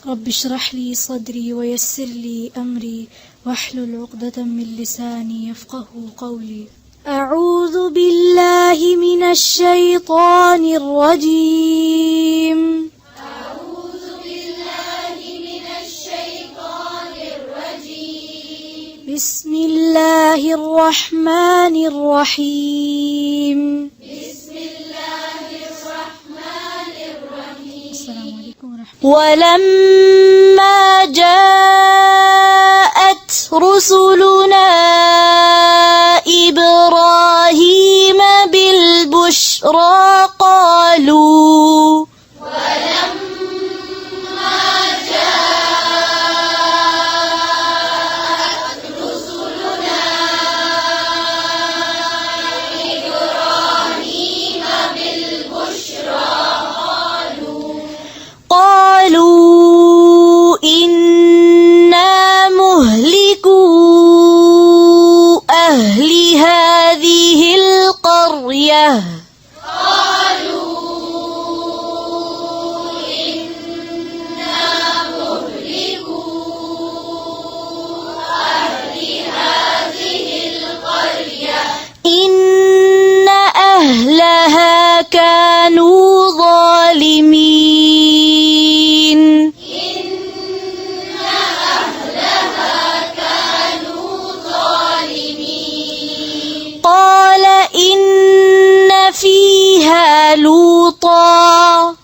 رب اشرح لي صدري ويسر لي أمري واحلل عقدة من لساني يفقه قولي. أعوذ بالله من الشيطان الرجيم. أعوذ بالله من الشيطان الرجيم. بسم الله الرحمن الرحيم. بسم الله الرحمن الرحيم. السلام عليكم ورحمة الله. ولما جاءت رسلنا إبراهيم بالبشرى قالوا إنا مهلكو أهل هذه القرية إن أهلها كانوا ظالمين قال إن فيها لوطا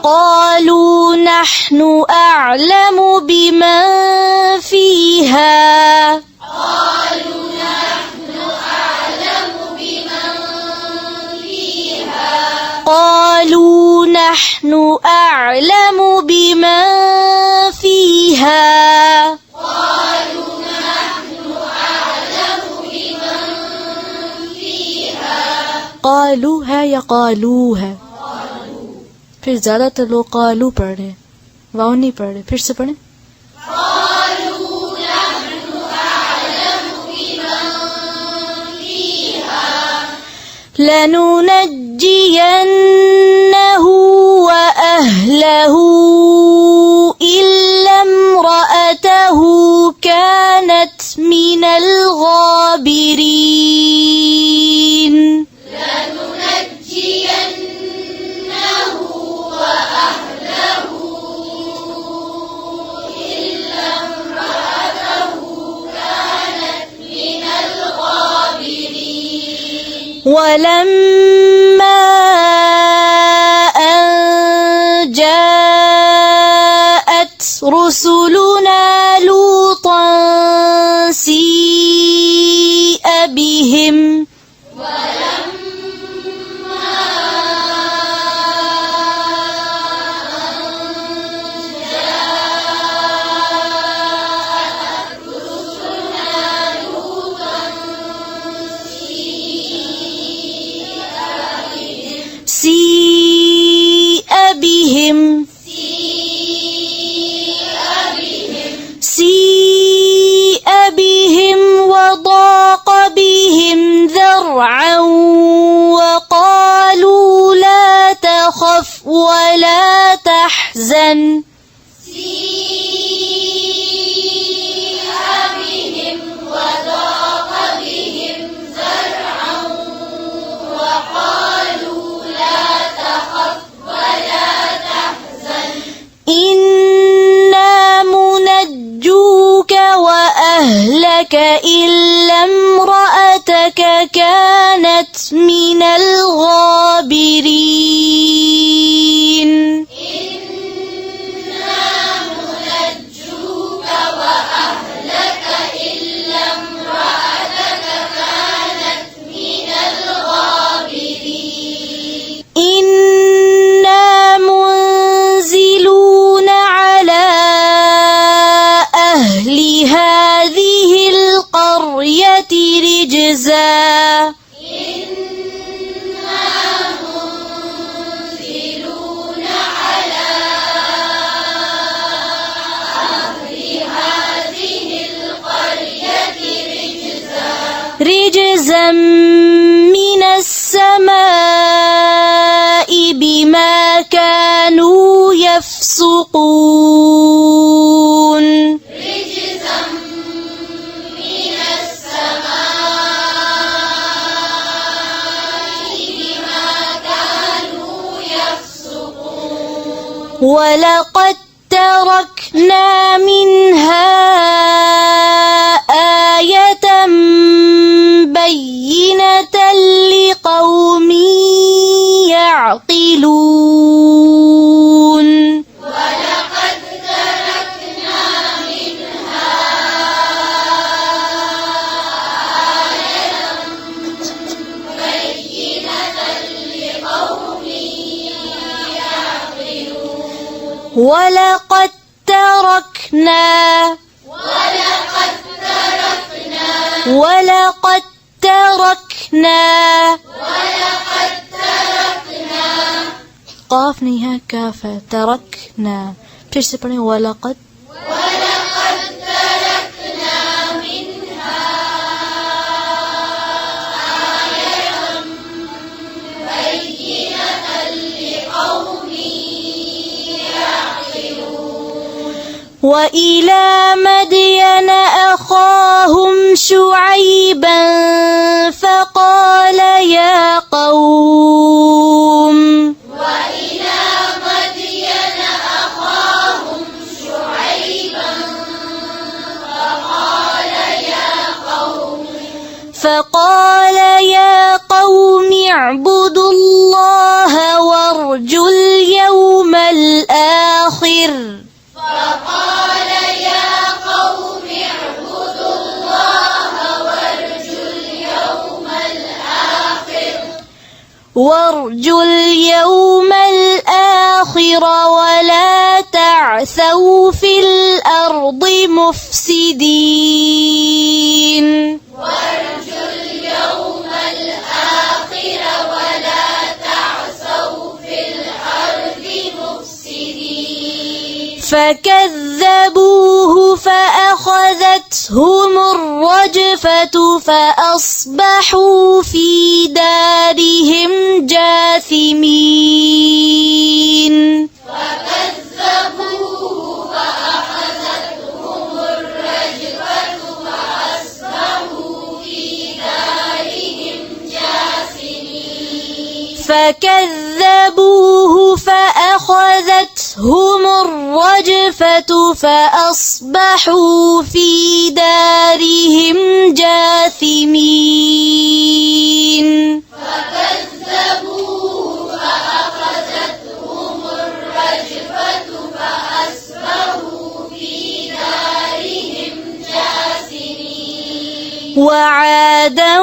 قالوا نحن أعلم بمن فيها قالوا نحن أعلم بمن فيها قالوها या قالوها. फिर ज्यादातर लोग قالو पढ़ रहे, वाव नहीं पढ़ रहे. फिर से पढ़ें. لننجينه وأهله إلا امرأته كانت من الغابرين ولما أن جاءت رسلنا لوطا سيء بهم سيء بهم وضاق بهم ذرعا وقالوا لا تخف ولا تحزن إنا منجوك وأهلك إلا امرأتك كانت من الغابرين إنا منزلون على أهل هذه القرية ولقد تركنا منها آية بينة لقوم يعقلون ولقد تركنا منها آية بينة لقوم يعقلون ولقد تركنا قاف नहीं है काफ है تركنا फिर से पढ़ें ولقد تركنا منها آية بينة لقوم يعقلون وإلى مدين أخاهم شعيبا فقال يا قوم وإلى مدين أخاهم شعيبا فقال يا قوم اعبدوا الله وارجوا اليوم الآخر فقال يا قوم اعبدوا الله وارجوا اليوم الآخر ولا تعثوا في الأرض مفسدين وارجوا اليوم الآخر ولا تعثوا في الأرض مفسدين فكذبوه فأخذتهم الرجفة فأصبحوا في دارهم جاثمين فكذبوه فأخذتهم الرجفة فأصبحوا في دارهم جاثمين فكذبوه فأخذتهم الرجفة فأصبحوا في دارهم جاثمين فكذبوه فأخذتهم الرجفة فأصبحوا في دارهم جاثمين وعادا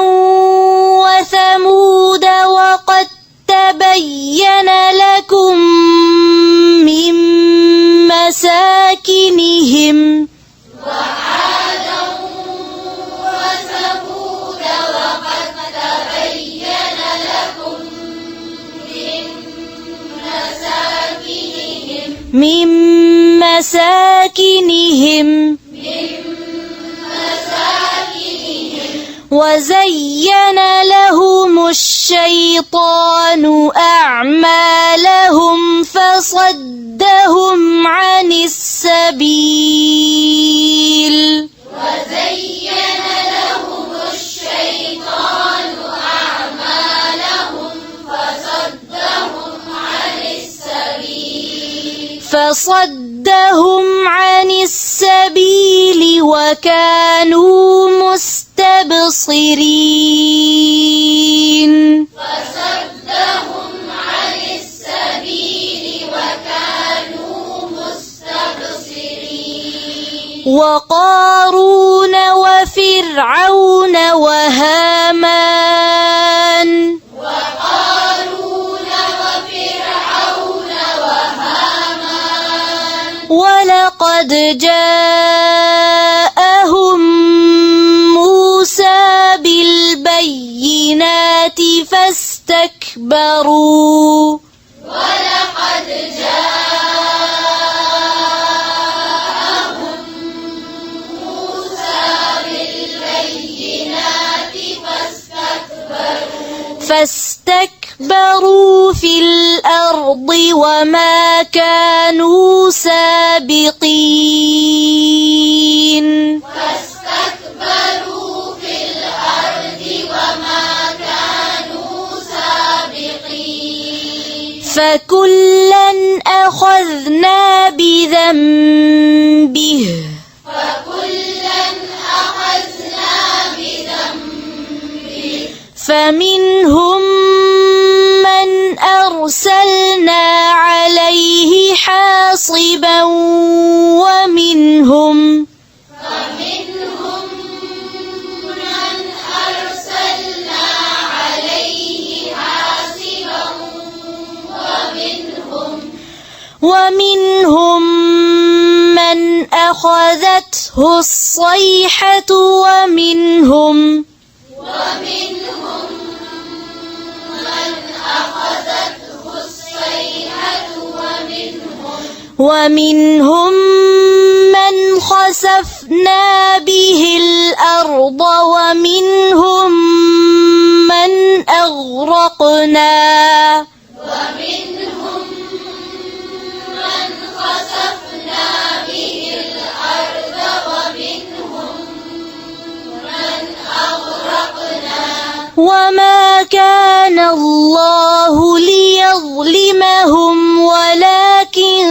وثمود وقد تبين لكم من مساكنهم وعادا وثمود وقد تبين لكم من مساكنهم وزين لهم الشيطان أعمالهم فصدهم عن السبيل وزين لهم الشيطان أعمالهم فصدهم عن السبيل وكانوا مستبصرين فصدهم عن السبيل وكانوا مستبصرين وقارون وفرعون وهامان ولقد جاءهم موسى بالبينات فاستكبروا ولقد جاءهم موسى بالبينات فاستكبروا في الأرض وما كانوا سابقين فاستكبروا في الأرض وما كانوا سابقين فكلا أخذنا بذنبه فمنهم من أرسلنا عليه حاصبا ومنهم من أخذته الصيحة ومنهم من خسفنا به الأرض ومنهم من أغرقنا وما كان الله ليظلمهم ولكن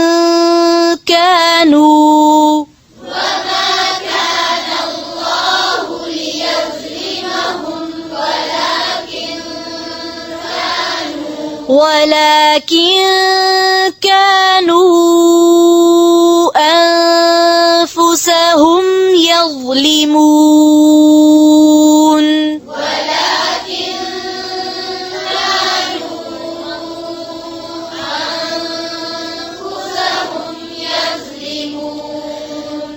كانوا أنفسهم يظلمون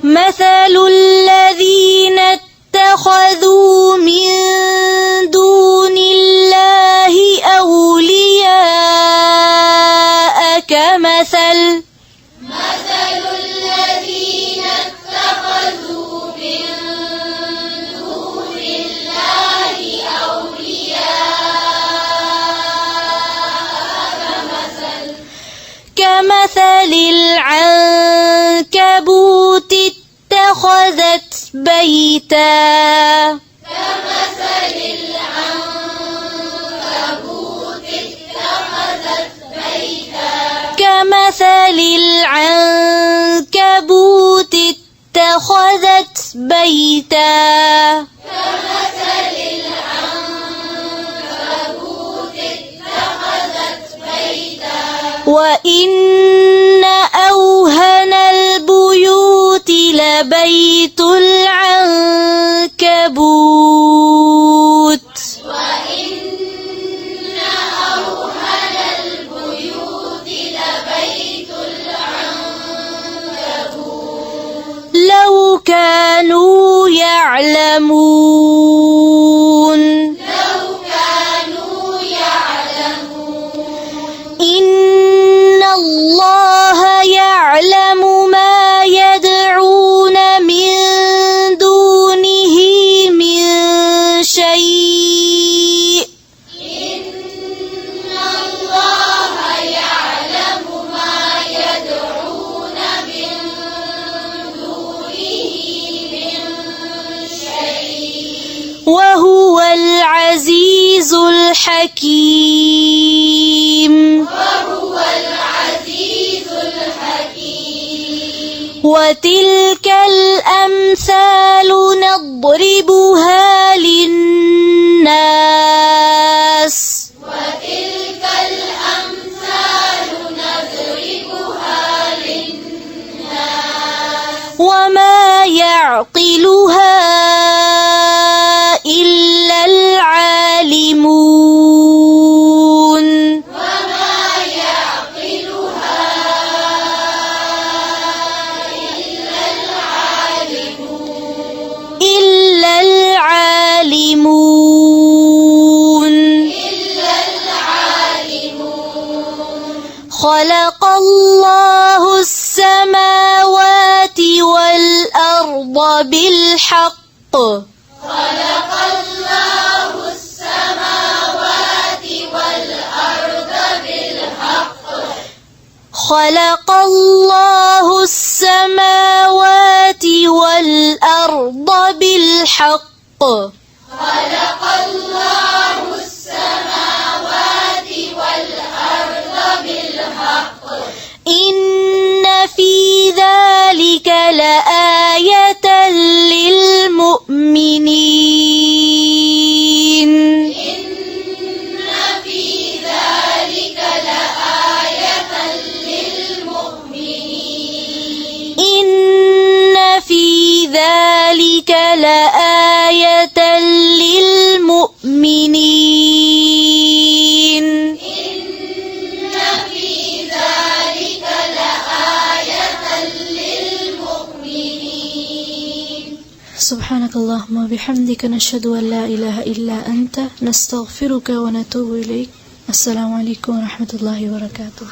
مثل الذين اتخذوا من دون الله أولياء كمثل الذين اتخذوا من دون الله أولياء كمثل العنكبوت اتخذت بيتا كمثل العنكبوت اتخذت بيتا وإن أوهن البيوت لبيت العنكبوت لو كانوا يعلمون إن الله يعلم ما يدعون من دونه من شيء وهو العزيز الحكيم وتلك الأمثال نضربها للناس وما يعقلها إلا العالمون خلق الله السماوات والأرض بالحق خلق الله السماوات والأرض بالحق خلق الله السماوات والأرض بالحق في ذلك لآية للمؤمنين إن في ذلك لآية للمؤمنين إن في ذلك لآية للمؤمنين إن في ذلك لآية للمؤمنين سبحانك اللهم وبحمدك نشهد أن لا إله إلا أنت نستغفرك ونتوب إليك. السلام عليكم ورحمة الله وبركاته.